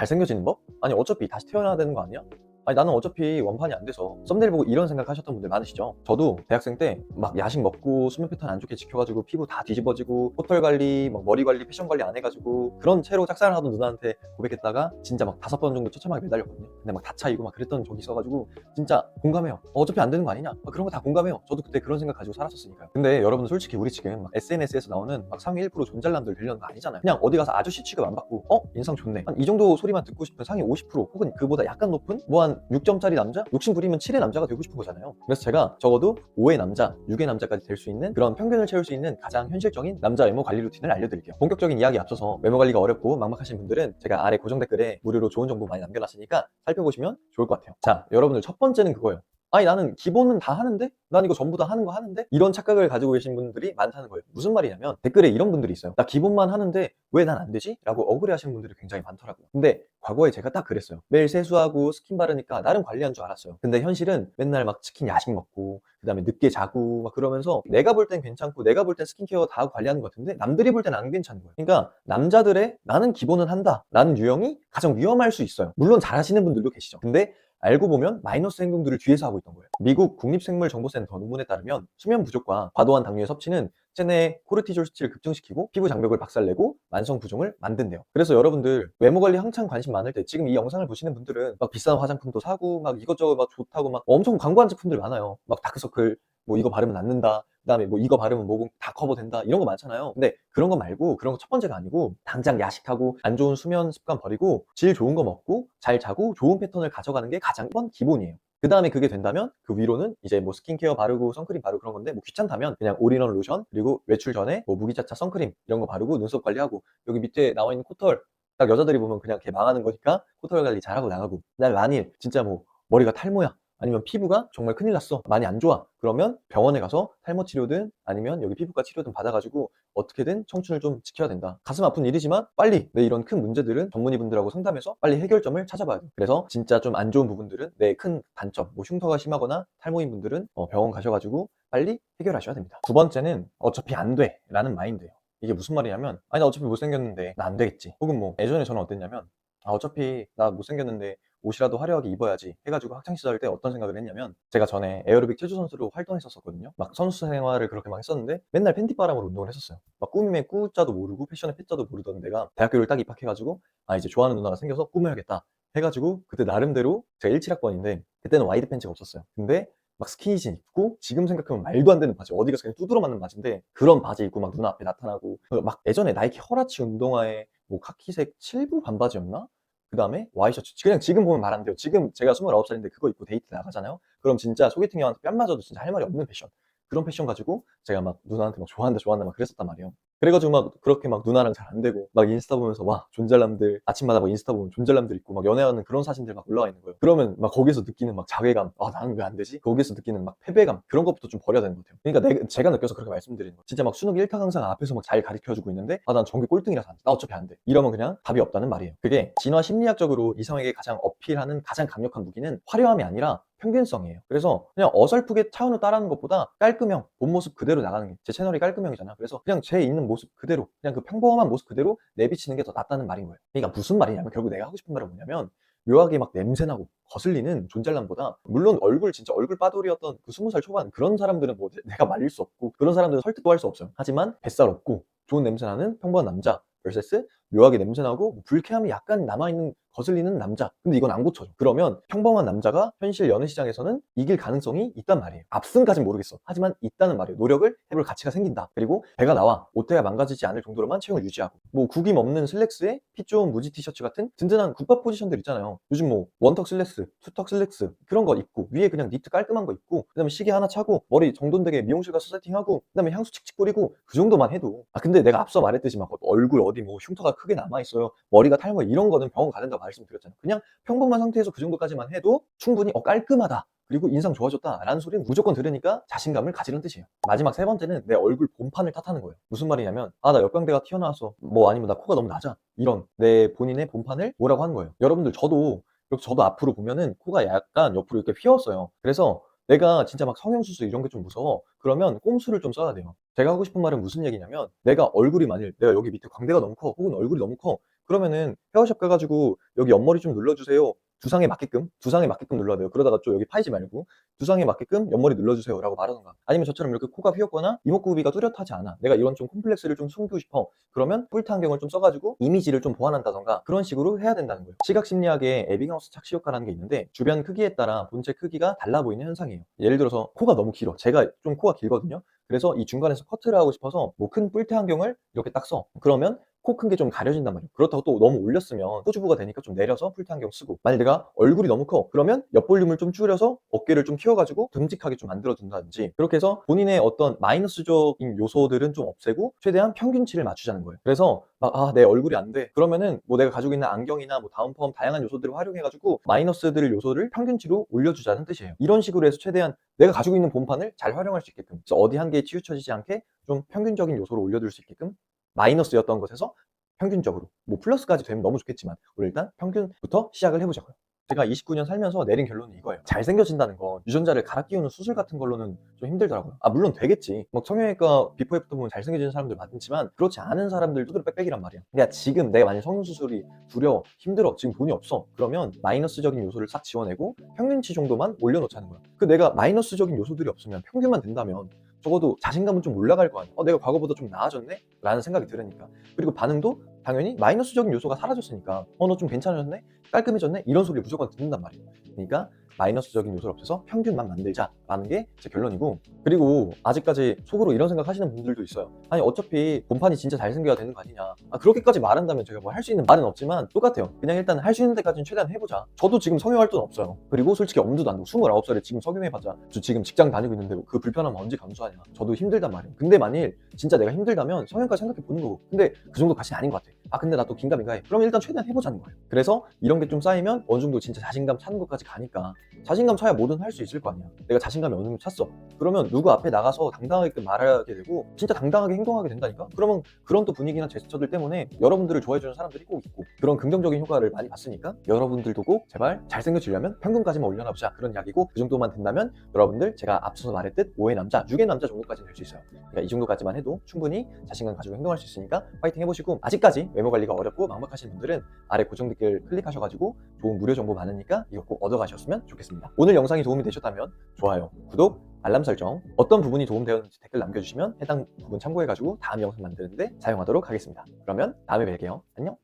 잘생겨지는 법? 아니 어차피 다시 태어나야 되는 거 아니야? 아니 나는 어차피 원판이 안 돼서. 썸네일 보고 이런 생각 하셨던 분들 많으시죠? 저도 대학생 때 막 야식 먹고 수면 패턴 안 좋게 지켜가지고 피부 다 뒤집어지고 호털 관리, 막 머리 관리, 패션 관리 안 해가지고 그런 채로 짝사랑을 하던 누나한테 고백했다가 진짜 막 5번 정도 처참하게 매달렸거든요. 근데 막 다 차이고 막 그랬던 적이 있어가지고 진짜 공감해요. 어차피 안 되는 거 아니냐? 그런 거 다 공감해요. 저도 그때 그런 생각 가지고 살았었으니까요. 근데 여러분들 솔직히 우리 지금 막 SNS에서 나오는 막 상위 1% 존잘남들 되려는 거 아니잖아요. 그냥 어디 가서 아저씨 취급 안 받고 인상 좋네, 한 이 정도 소리만 듣고 싶은 상위 50% 혹은 그보다 약간 높은 뭐 한 6점짜리 남자? 욕심 부리면 7의 남자가 되고 싶은 거잖아요. 그래서 제가 적어도 5의 남자, 6의 남자까지 될 수 있는 그런 평균을 채울 수 있는 가장 현실적인 남자 외모 관리 루틴을 알려드릴게요. 본격적인 이야기 앞서서 외모 관리가 어렵고 막막하신 분들은 제가 아래 고정 댓글에 무료로 좋은 정보 많이 남겨놨으니까 살펴보시면 좋을 것 같아요. 자, 여러분들 첫 번째는 그거예요. 아니 나는 기본은 다 하는데? 난 이거 전부 다 하는 거 하는데? 이런 착각을 가지고 계신 분들이 많다는 거예요. 무슨 말이냐면 댓글에 이런 분들이 있어요. 나 기본만 하는데 왜 난 안 되지? 라고 억울해 하시는 분들이 굉장히 많더라고요. 근데 과거에 제가 딱 그랬어요. 매일 세수하고 스킨 바르니까 나름 관리한 줄 알았어요. 근데 현실은 맨날 막 치킨 야식 먹고 그 다음에 늦게 자고 막 그러면서 내가 볼 땐 괜찮고 내가 볼 땐 스킨케어 다 하고 관리하는 것 같은데 남들이 볼 땐 안 괜찮은 거예요. 그러니까 남자들의 나는 기본은 한다 라는 유형이 가장 위험할 수 있어요. 물론 잘하시는 분들도 계시죠. 근데 알고 보면 마이너스 행동들을 뒤에서 하고 있던 거예요. 미국 국립생물정보센터 논문에 따르면 수면 부족과 과도한 당류의 섭취는 체내의 코르티졸 수치를 급증시키고 피부 장벽을 박살내고 만성 부종을 만든대요. 그래서 여러분들 외모 관리 한창 관심 많을 때 지금 이 영상을 보시는 분들은 막 비싼 화장품도 사고 막 이것저것 막 좋다고 막 엄청 광고한 제품들 많아요. 막 다크서클 뭐 이거 바르면 낫는다, 그다음에 뭐 이거 바르면 모공 다 커버된다, 이런 거 많잖아요. 근데 그런 거 말고, 그런 거 첫 번째가 아니고 당장 야식하고 안 좋은 수면 습관 버리고 질 좋은 거 먹고 잘 자고 좋은 패턴을 가져가는 게 가장 기본이에요. 그 다음에 그게 된다면 그 위로는 이제 뭐 스킨케어 바르고 선크림 바르고 그런 건데, 뭐 귀찮다면 그냥 올인원 로션, 그리고 외출 전에 뭐 무기자차 선크림 이런 거 바르고 눈썹 관리하고, 여기 밑에 나와 있는 코털 딱 여자들이 보면 그냥 걔 망하는 거니까 코털 관리 잘하고 나가고, 그다음에 만일 진짜 뭐 머리가 탈모야, 아니면 피부가 정말 큰일 났어, 많이 안 좋아, 그러면 병원에 가서 탈모 치료든 아니면 여기 피부과 치료든 받아가지고 어떻게든 청춘을 좀 지켜야 된다. 가슴 아픈 일이지만 빨리 내 이런 큰 문제들은 전문의분들하고 상담해서 빨리 해결점을 찾아봐야 돼. 그래서 진짜 좀 안 좋은 부분들은, 내 큰 단점, 뭐 흉터가 심하거나 탈모인 분들은 병원 가셔가지고 빨리 해결하셔야 됩니다. 두 번째는 어차피 안 돼 라는 마인드예요. 이게 무슨 말이냐면, 아니 나 어차피 못생겼는데 나 안 되겠지, 혹은 뭐 예전에 저는 어땠냐면, 어차피 나 못생겼는데 옷이라도 화려하게 입어야지 해가지고 학창시절 때 어떤 생각을 했냐면, 제가 전에 에어로빅 체조 선수로 활동했었거든요. 막 선수 생활을 그렇게 막 했었는데 맨날 팬티바람으로 운동을 했었어요. 막 꾸밈의 꾸자도 모르고 패션의 패자도 모르던 내가 대학교를 딱 입학해가지고 이제 좋아하는 누나가 생겨서 꾸며야겠다 해가지고, 그때 나름대로 제가 17학번인데 그때는 와이드 팬츠가 없었어요. 근데 막 스키니진 입고, 지금 생각하면 말도 안 되는 바지, 어디 가서 그냥 두드러 맞는 바지인데 그런 바지 입고 막 누나 앞에 나타나고, 막 예전에 나이키 허라치 운동화에 뭐 카키색 7부 반바지였나? 그 다음에 와이셔츠, 그냥 지금 보면 말 안 돼요. 지금 제가 29살인데 그거 입고 데이트 나가잖아요. 그럼 진짜 소개팅 형한테 뺨 맞아도 진짜 할 말이 없는 패션, 그런 패션 가지고 제가 막 누나한테 막 좋아한다 좋아한다 막 그랬었단 말이에요. 그래가지고 막 그렇게 막 누나랑 잘 안 되고, 막 인스타 보면서 와 존잘남들, 아침마다 막 인스타 보면 존잘남들 있고 막 연애하는 그런 사진들 막 올라와 있는 거예요. 그러면 막 거기서 느끼는 막 자괴감, 나는 왜 안 되지? 거기서 느끼는 막 패배감, 그런 것부터 좀 버려야 되는 것 같아요. 그러니까 제가 느껴서 그렇게 말씀드리는 거예요. 진짜 막 수능 1타 강사가 앞에서 막 잘 가르쳐주고 있는데 난 전교 꼴등이라서 안 돼, 나 어차피 안 돼, 이러면 그냥 답이 없다는 말이에요. 그게 진화 심리학적으로 이성에게 가장 어필하는 가장 강력한 무기는 화려함이 아니라 평균성이에요. 그래서 그냥 어설프게 차은우 따라하는 것보다 깔끔형, 본 모습 그대로 나가는 게, 제 채널이 깔끔형이잖아. 그래서 그냥 제 있는 모습 그대로, 그냥 그 평범한 모습 그대로 내비치는 게 더 낫다는 말인 거예요. 그러니까 무슨 말이냐면, 결국 내가 하고 싶은 말은 뭐냐면, 묘하게 막 냄새나고 거슬리는 존잘남보다, 물론 진짜 얼굴 빠돌이었던 그 20살 초반 그런 사람들은 뭐 내가 말릴 수 없고, 그런 사람들은 설득도 할 수 없어요. 하지만 뱃살 없고 좋은 냄새나는 평범한 남자 vs 묘하게 냄새나고 뭐 불쾌함이 약간 남아있는 거슬리는 남자, 근데 이건 안 고쳐져. 그러면 평범한 남자가 현실 연애 시장에서는 이길 가능성이 있단 말이에요. 압승까진 모르겠어, 하지만 있다는 말이에요. 노력을 해볼 가치가 생긴다. 그리고 배가 나와 옷대가 망가지지 않을 정도로만 체형을 유지하고, 뭐 구김 없는 슬랙스에 핏 좋은 무지 티셔츠 같은 든든한 국밥 포지션들 있잖아요. 요즘 뭐 원턱 슬랙스, 투턱 슬랙스 그런 거 입고, 위에 그냥 니트 깔끔한 거 입고, 그 다음에 시계 하나 차고, 머리 정돈되게 미용실 가서 세팅하고, 그 다음에 향수 칙칙 뿌리고, 그 정도만 해도, 근데 내가 앞서 말했듯이 막 얼굴 어디 뭐 흉터가 크게 남아있어요, 머리가 탈모, 이런 거는 병원 가야 된다고 말씀드렸잖아요. 그냥 평범한 상태에서 그 정도까지만 해도 충분히 깔끔하다, 그리고 인상 좋아졌다 라는 소리는 무조건 들으니까 자신감을 가지는 뜻이에요. 마지막 세 번째는 내 얼굴 본판을 탓하는 거예요. 무슨 말이냐면, 나 역병대가 튀어나왔어, 뭐 아니면 나 코가 너무 낮아, 이런 내 본인의 본판을 뭐라고 하는 거예요. 여러분들 저도 앞으로 보면은 코가 약간 옆으로 이렇게 휘었어요. 그래서 내가 진짜 막 성형수술 이런 게 좀 무서워, 그러면 꼼수를 좀 써야 돼요. 제가 하고 싶은 말은 무슨 얘기냐면, 내가 얼굴이 만일 내가 여기 밑에 광대가 너무 커, 혹은 얼굴이 너무 커, 그러면은 헤어샵 가가지고 여기 옆머리 좀 눌러주세요. 두상에 맞게끔 눌러야 돼요. 그러다가 또 여기 파이지 말고 두상에 맞게끔 옆머리 눌러주세요 라고 말하던가, 아니면 저처럼 이렇게 코가 휘었거나 이목구비가 뚜렷하지 않아, 내가 이런 좀 콤플렉스를 좀 숨기고 싶어, 그러면 뿔테 안경을 좀 써가지고 이미지를 좀 보완한다던가 그런 식으로 해야 된다는 거예요. 시각심리학에 에빙하우스 착시 효과라는 게 있는데, 주변 크기에 따라 본체 크기가 달라 보이는 현상이에요. 예를 들어서 코가 너무 길어, 제가 좀 코가 길거든요. 그래서 이 중간에서 커트를 하고 싶어서 뭐 큰 뿔테 안경을 이렇게 딱 써. 그러면 코 큰 게 좀 가려진단 말이에요. 그렇다고 또 너무 올렸으면 호주부가 되니까 좀 내려서 뿔테 안경 쓰고, 만약 내가 얼굴이 너무 커 그러면 옆 볼륨을 좀 줄여서 어깨를 좀 키워가지고 듬직하게 좀 만들어 둔다든지, 그렇게 해서 본인의 어떤 마이너스적인 요소들은 좀 없애고 최대한 평균치를 맞추자는 거예요. 그래서 막 내 얼굴이 안 돼 그러면은 뭐 내가 가지고 있는 안경이나 뭐 다운펌 다양한 요소들을 활용해가지고 마이너스들 요소를 평균치로 올려주자는 뜻이에요. 이런 식으로 해서 최대한 내가 가지고 있는 본판을 잘 활용할 수 있게끔, 그래서 어디 한 개에 치우쳐지지 않게 좀 평균적인 요소를 올려줄 수 있게끔, 마이너스였던 것에서 평균적으로, 뭐 플러스까지 되면 너무 좋겠지만 우리 일단 평균부터 시작을 해보자고요. 제가 29년 살면서 내린 결론은 이거예요. 잘생겨진다는 건 유전자를 갈아 끼우는 수술 같은 걸로는 좀 힘들더라고요. 물론 되겠지. 막 성형외과 비포 애프터 보면 잘생겨지는 사람들 많지만 그렇지 않은 사람들 두드려 빽빽이란 말이야. 그러니까 지금 내가 만약 성형수술이 두려워, 힘들어, 지금 돈이 없어, 그러면 마이너스적인 요소를 싹 지워내고 평균치 정도만 올려놓자는 거야. 그 내가 마이너스적인 요소들이 없으면 평균만 된다면 적어도 자신감은 좀 올라갈 거 아니야. 내가 과거보다 좀 나아졌네? 라는 생각이 들으니까. 그리고 반응도 당연히 마이너스적인 요소가 사라졌으니까 너 좀 괜찮아졌네? 깔끔해졌네? 이런 소리를 무조건 듣는단 말이에요. 그러니까 마이너스적인 요소를 없애서 평균만 만들자라는 게 제 결론이고, 그리고 아직까지 속으로 이런 생각 하시는 분들도 있어요. 아니 어차피 본판이 진짜 잘생겨야 되는 거 아니냐. 그렇게까지 말한다면 제가 뭐 할 수 있는 말은 없지만 똑같아요. 그냥 일단 할 수 있는 데까지는 최대한 해보자. 저도 지금 성형할 돈 없어요. 그리고 솔직히 엄두도 안 나고 29살에 지금 성형해봤자 저 지금 직장 다니고 있는데 그 불편함 언제 감수하냐. 저도 힘들단 말이에요. 근데 만일 진짜 내가 힘들다면 성형까지 생각해 보는 거고, 근데 그 정도 가치는 아닌 것 같아. 근데 나 또 긴가민가해. 그럼 일단 최대한 해보자는 거예요. 그래서 이런 게 좀 쌓이면 어느 정도 진짜 자신감 찾는 것까지 가니까, 자신감 차야 뭐든 할 수 있을 거 아니야. 내가 자신감이 어느 정도 찼어. 그러면 누구 앞에 나가서 당당하게 말하게 되고 진짜 당당하게 행동하게 된다니까? 그러면 그런 또 분위기나 제스처들 때문에 여러분들을 좋아해주는 사람들이 꼭 있고, 그런 긍정적인 효과를 많이 봤으니까 여러분들도 꼭 제발 잘생겨지려면 평균까지만 올려놔보자, 그런 이야기고, 그 정도만 된다면 여러분들 제가 앞서서 말했듯 5의 남자, 6의 남자 정도까지는 될 수 있어요. 그러니까 이 정도까지만 해도 충분히 자신감 가지고 행동할 수 있으니까 파이팅 해보시고, 아직까지 외모 관리가 어렵고 막막하신 분들은 아래 고정 댓글 클릭하셔가지고 좋은 무료 정보 많으니까 이거 꼭 얻어가셨으면 좋겠습니다. 오늘 영상이 도움이 되셨다면 좋아요, 구독, 알람 설정, 어떤 부분이 도움되었는지 댓글 남겨주시면 해당 부분 참고해가지고 다음 영상 만드는데 사용하도록 하겠습니다. 그러면 다음에 뵐게요. 안녕.